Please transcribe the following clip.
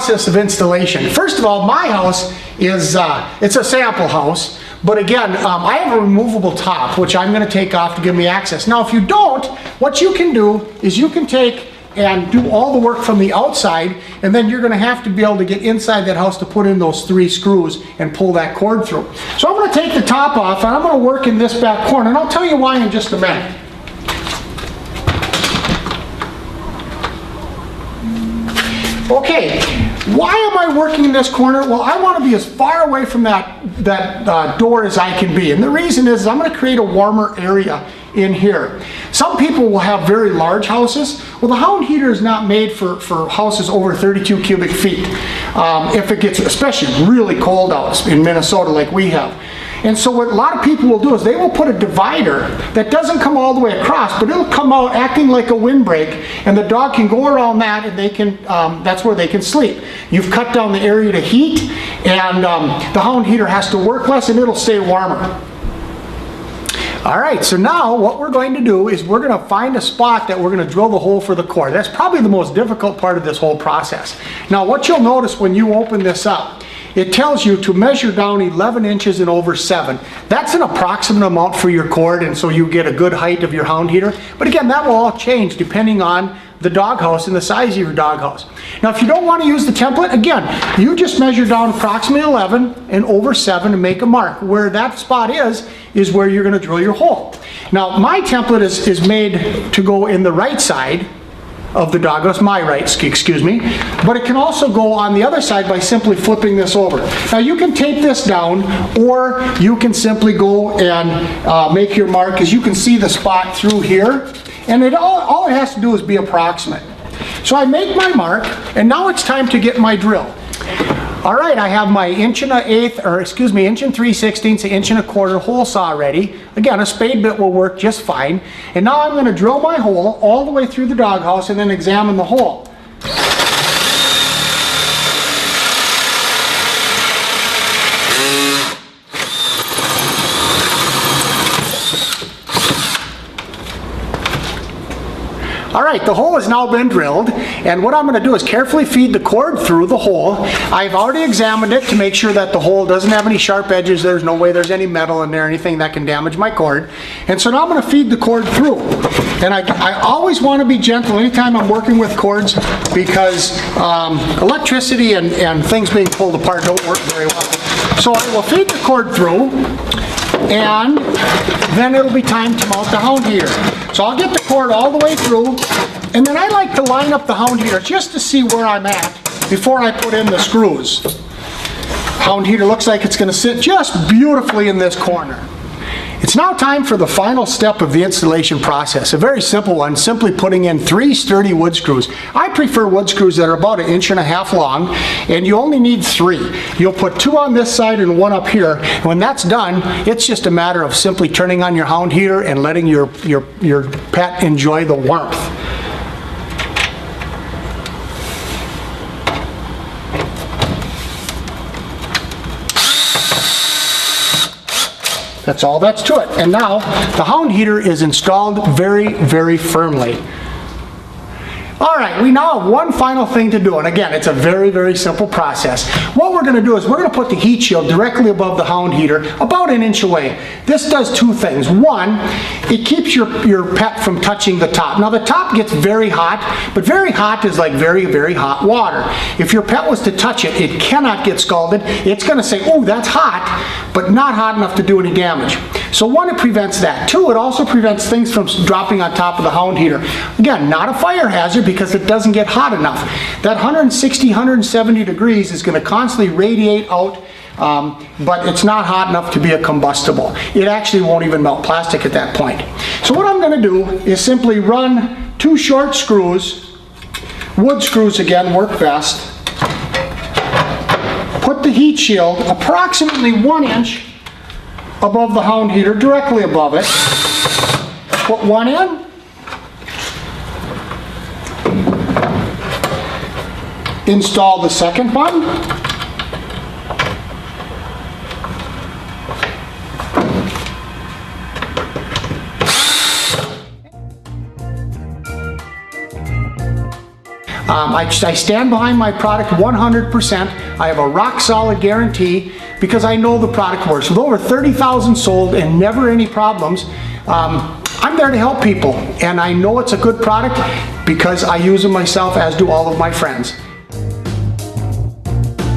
process of installation. First of all, my house is, it's a sample house, but again, I have a removable top, which I'm going to take off to give me access. Now, if you don't, what you can do is you can take and do all the work from the outside, and then you're going to have to be able to get inside that house to put in those 3 screws and pull that cord through. So I'm going to take the top off, and I'm going to work in this back corner, and I'll tell you why in just a minute. Okay, why am I working in this corner? Well, I want to be as far away from that door as I can be. And the reason is I'm going to create a warmer area in here. Some people will have very large houses. Well, the Hound heater is not made for houses over 32 cubic feet. If it gets especially really cold out in Minnesota like we have. And so what a lot of people will do is they will put a divider that doesn't come all the way across, but it'll come out acting like a windbreak, and the dog can go around that, and they can, that's where they can sleep. You've cut down the area to heat, and the Hound heater has to work less, and it'll stay warmer. All right, so now what we're going to do is we're going to find a spot that we're going to drill the hole for the cord. That's probably the most difficult part of this whole process. Now, what you'll notice when you open this up, it tells you to measure down 11 inches and over 7. That's an approximate amount for your cord, and so you get a good height of your Hound heater. But again, that will all change depending on the doghouse and the size of your doghouse. Now, if you don't want to use the template, again, you just measure down approximately 11 and over 7 and make a mark. Where that spot is where you're going to drill your hole. Now, my template is made to go in the right side of the doghouse, my right, excuse me, but it can also go on the other side by simply flipping this over. Now, you can tape this down, or you can simply go and make your mark, as you can see the spot through here, and all it has to do is be approximate. So I make my mark, and now it's time to get my drill. All right, I have my 1 3/8, or excuse me, 1 3/16, 1 1/4 hole saw ready. Again, a spade bit will work just fine. And now I'm going to drill my hole all the way through the doghouse and then examine the hole. All right, the hole has now been drilled, and what I'm going to do is carefully feed the cord through the hole. I've already examined it to make sure that the hole doesn't have any sharp edges. There's no way there's any metal in there, anything that can damage my cord. And so now I'm going to feed the cord through. And I always want to be gentle anytime I'm working with cords, because electricity and things being pulled apart don't work very well. So I will feed the cord through, and then it'll be time to mount the Hound heater. So I'll get the cord all the way through, and then I like to line up the Hound heater just to see where I'm at before I put in the screws. Hound heater looks like it's going to sit just beautifully in this corner. It's now time for the final step of the installation process, a very simple one, simply putting in 3 sturdy wood screws. I prefer wood screws that are about 1.5 inches long, and you only need 3. You'll put 2 on this side and 1 up here. When that's done, it's just a matter of simply turning on your Hound heater and letting your pet enjoy the warmth. That's all that's to it. And now the Hound heater is installed very, very firmly. All right, we now have one final thing to do, and again, it's a very, very simple process. What we're going to do is we're going to put the heat shield directly above the Hound heater, about 1 inch away. This does 2 things. One, it keeps your pet from touching the top. Now, the top gets very hot, but very hot is like very, very hot water. If your pet was to touch it, it cannot get scalded. It's going to say, oh, that's hot, but not hot enough to do any damage. So 1, it prevents that. 2, it also prevents things from dropping on top of the Hound heater. Again, not a fire hazard because it doesn't get hot enough. That 160, 170 degrees is going to constantly radiate out, but it's not hot enough to be a combustible. It actually won't even melt plastic at that point. So what I'm going to do is simply run 2 short screws, wood screws again work best, put the heat shield approximately 1 inch above the Hound heater, directly above it. Put 1 in. Install the second one. I stand behind my product 100%. I have a rock solid guarantee because I know the product works. With over 30,000 sold and never any problems, I'm there to help people, and I know it's a good product because I use them myself, as do all of my friends.